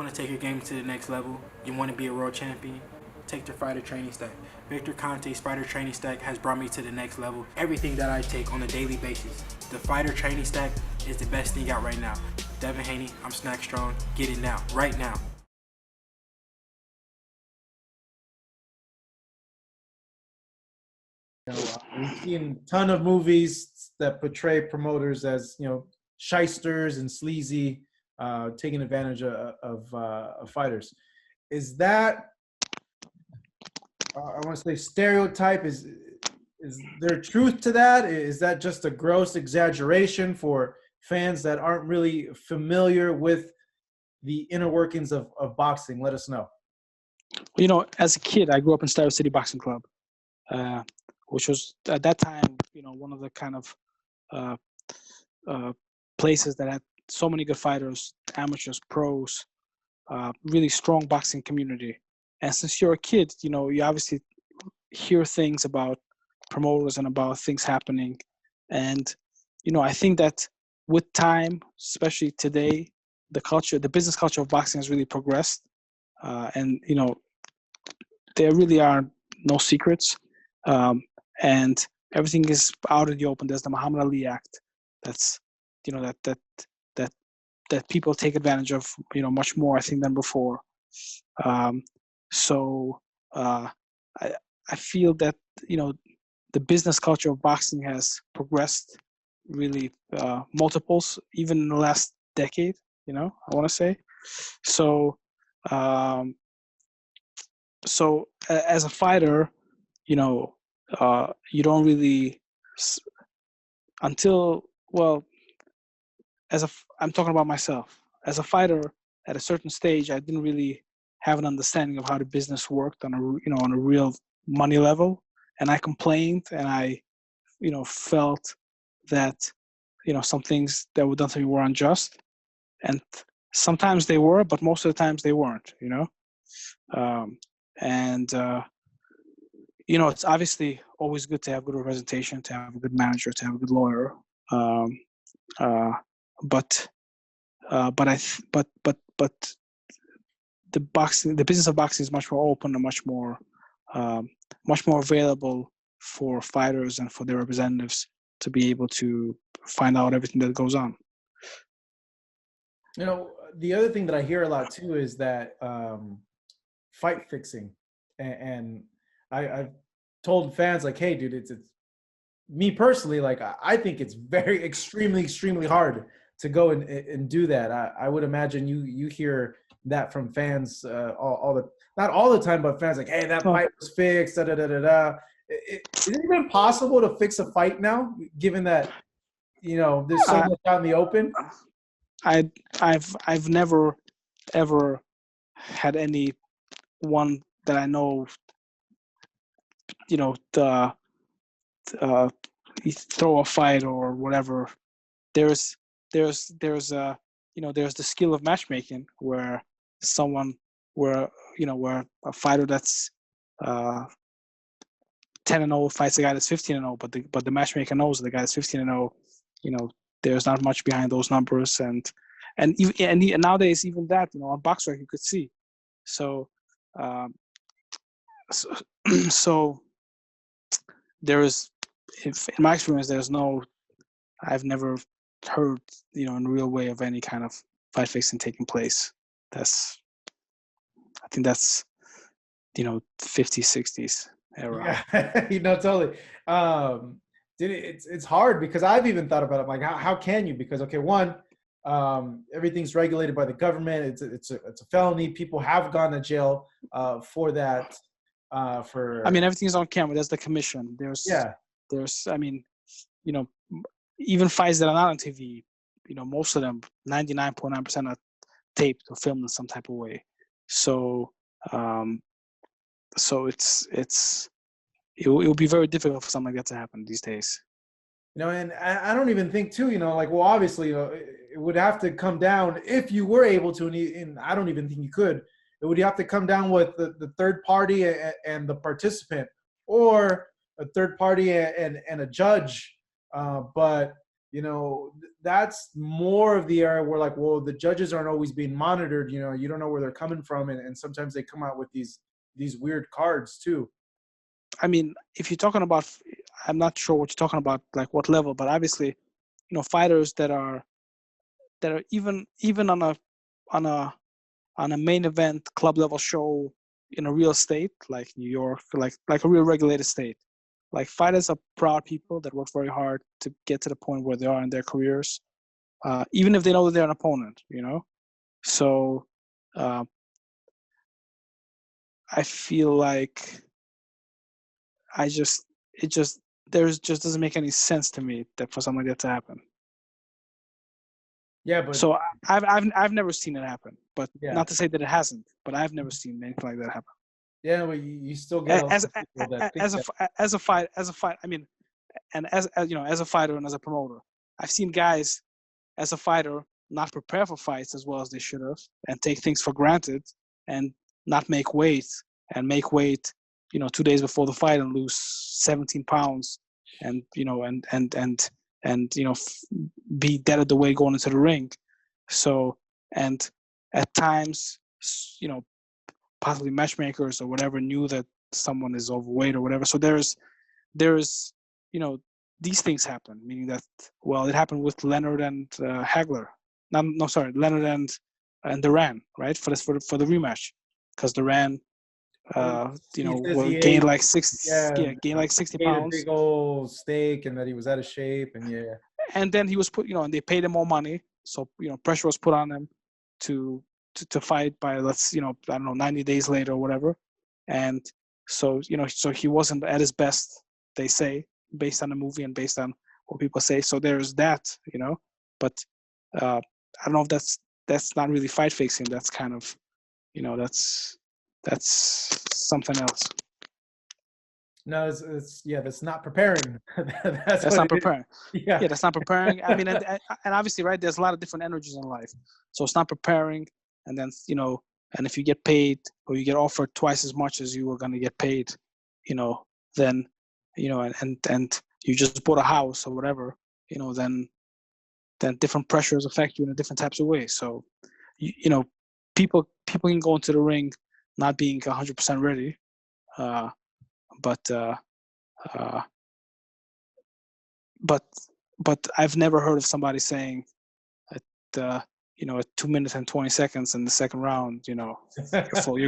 Want to take your game to the next level? You want to be a world champion? Take the fighter training stack. Victor Conte's fighter training stack has brought me to the next level. Everything that I take on a daily basis. The fighter training stack is the best thing out right now. Devin Haney, I'm Snack Strong. Get it now, right now. We've seen a ton of movies that portray promoters as shysters and sleazy, taking advantage of fighters. Is that I want to say stereotype? Is there truth to that? Is that just a gross exaggeration for fans that aren't really familiar with the inner workings of boxing? Let us know. As a kid, I grew up in Stereo City Boxing Club, which was at that time, one of the kind of places that had so many good fighters, amateurs, pros, really strong boxing community. And since you're a kid, you obviously hear things about promoters and about things happening. And, I think that with time, especially today, the business culture of boxing has really progressed. And, there really are no secrets. And everything is out in the open. There's the Muhammad Ali Act. That's, that people take advantage of, much more, I think, than before. So I feel that, the business culture of boxing has progressed really multiples, even in the last decade, I want to say. So, as a fighter, you don't really I'm talking about myself. As a fighter, at a certain stage, I didn't really have an understanding of how the business worked on a real money level, and I complained, and I, felt that, some things that were done to me were unjust, and sometimes they were, but most of the times they weren't. It's obviously always good to have good representation, to have a good manager, to have a good lawyer. But the business of boxing is much more open and much more available for fighters and for their representatives to be able to find out everything that goes on. The other thing that I hear a lot too is that fight fixing, and I've told fans like, hey, dude, it's me personally, like I think it's very extremely hard to go and do that. I would imagine you hear that from fans all the, not all the time, but fans like, hey, that fight was fixed, da da da da da. Is it even possible to fix a fight now, given that there's so much out in the open? I've never ever had any one that I know, throw a fight or whatever. There's the skill of matchmaking where where a fighter that's 10-0 fights a guy that's 15-0, but the matchmaker knows the guy that's 15-0, there's not much behind those numbers, and nowadays even that, on BoxRec you could see. So there is, in my experience, I've never heard, in a real way of any kind of fight fixing taking place. I think that's, 50s, 60s era. Yeah, totally. It's hard because I've even thought about it. Like, how can you? Because, okay, one, everything's regulated by the government. It's a felony. People have gone to jail for that. Everything's on camera. There's the commission. There's, even fights that are not on TV, most of them, 99.9% are taped or filmed in some type of way. So, it will be very difficult for something like that to happen these days. And I don't even think too, well, obviously, it would have to come down if you were able to, and I don't even think you could. It would have to come down with the third party and the participant, or a third party and a judge. But that's more of the area where like, well, the judges aren't always being monitored. You don't know where they're coming from, and sometimes they come out with these weird cards too. I mean, if you're talking about, I'm not sure what you're talking about, like what level, but obviously, fighters that are even on a main event club level show in a real state like New York, like a real regulated state. Like fighters are proud people that work very hard to get to the point where they are in their careers, even if they know that they're an opponent. So I feel like it just doesn't make any sense to me that for something like that to happen. Yeah, but so I've never seen it happen, but yeah, not to say that it hasn't, but I've never seen anything like that happen. yeah, well, you still get a lot of people that think as a fight. I mean, and as a fighter and as a promoter, I've seen guys as a fighter not prepare for fights as well as they should have, and take things for granted, and not make weight, and make weight 2 days before the fight and lose 17 pounds, and be dead at the weight going into the ring. So, and at times, possibly matchmakers or whatever knew that someone is overweight or whatever. So there's these things happen, meaning that, well, it happened with Leonard and Hagler. Leonard and Duran, right? For the rematch, because Duran gained like 60 ate a pounds, big old steak, and that he was out of shape, and yeah. And then he was put, and they paid him more money, so pressure was put on him to fight by, I don't know, 90 days later or whatever, and so so he wasn't at his best, they say, based on the movie and based on what people say. So there's that, but I don't know if that's not really fight fixing. That's kind of, that's something else. No, that's not preparing. That's not preparing. Yeah, that's not preparing. I mean, and obviously, right, there's a lot of different energies in life. So it's not preparing, and then and if you get paid or you get offered twice as much as you were going to get paid, then and you just bought a house or whatever, then different pressures affect you in a different types of ways. So people can go into the ring not being 100% ready, but I've never heard of somebody saying at 2 minutes and 20 seconds in the second round, you're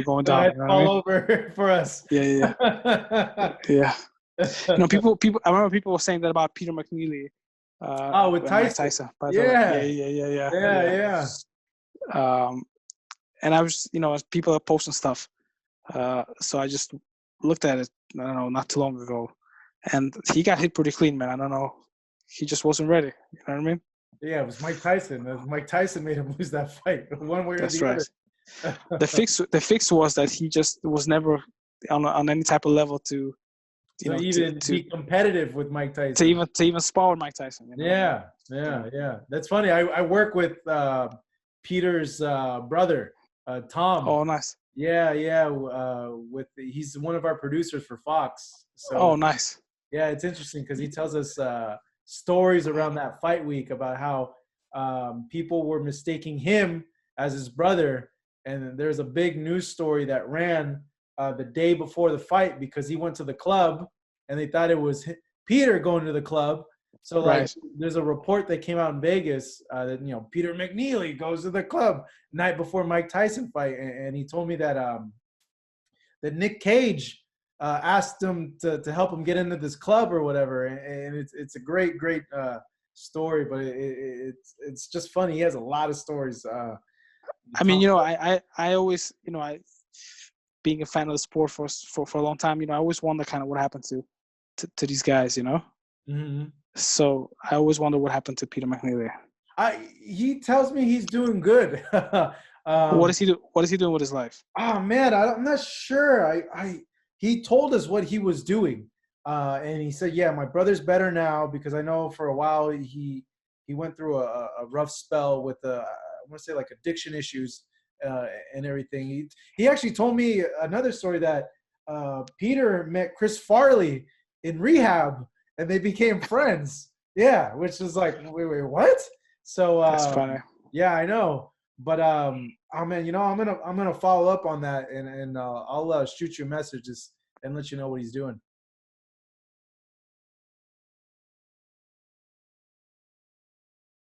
going down. All over for us. Yeah. Yeah. People. I remember people were saying that about Peter McNeely. With Tyson. By the way. Yeah. And I was, as people are posting stuff, so I just looked at it, I don't know, not too long ago, and he got hit pretty clean, man. I don't know, he just wasn't ready. You know what I mean? Yeah, it was Mike Tyson. Mike Tyson made him lose that fight, one way or the other. The fix was that he just was never on any type of level to be competitive with Mike Tyson. To even spar with Mike Tyson. Yeah. That's funny. I work with Peter's brother, Tom. Oh, nice. Yeah. He's one of our producers for Fox. So, oh, nice. Yeah, it's interesting because he tells us stories around that fight week about how people were mistaking him as his brother, and there's a big news story that ran the day before the fight because he went to the club and they thought it was Peter going to the club. So there's a report that came out in Vegas that Peter McNeely goes to the club night before Mike Tyson fight, and he told me that that Nick Cage asked him to help him get into this club or whatever, and it's a great story, but it's just funny. He has a lot of stories. I mean, I always, being a fan of the sport for a long time, I always wonder kind of what happened to these guys, Mm-hmm. So I always wonder what happened to Peter McNeely. He tells me he's doing good. What is he doing with his life? Oh man, I'm not sure. He told us what he was doing, and he said, "Yeah, my brother's better now because I know for a while he went through a rough spell with I want to say like addiction issues and everything." He actually told me another story that Peter met Chris Farley in rehab and they became friends. Yeah, which is like, wait, what? So That's fire. yeah, I know. But oh man, I'm gonna follow up on that, and I'll shoot you a message and let you know what he's doing.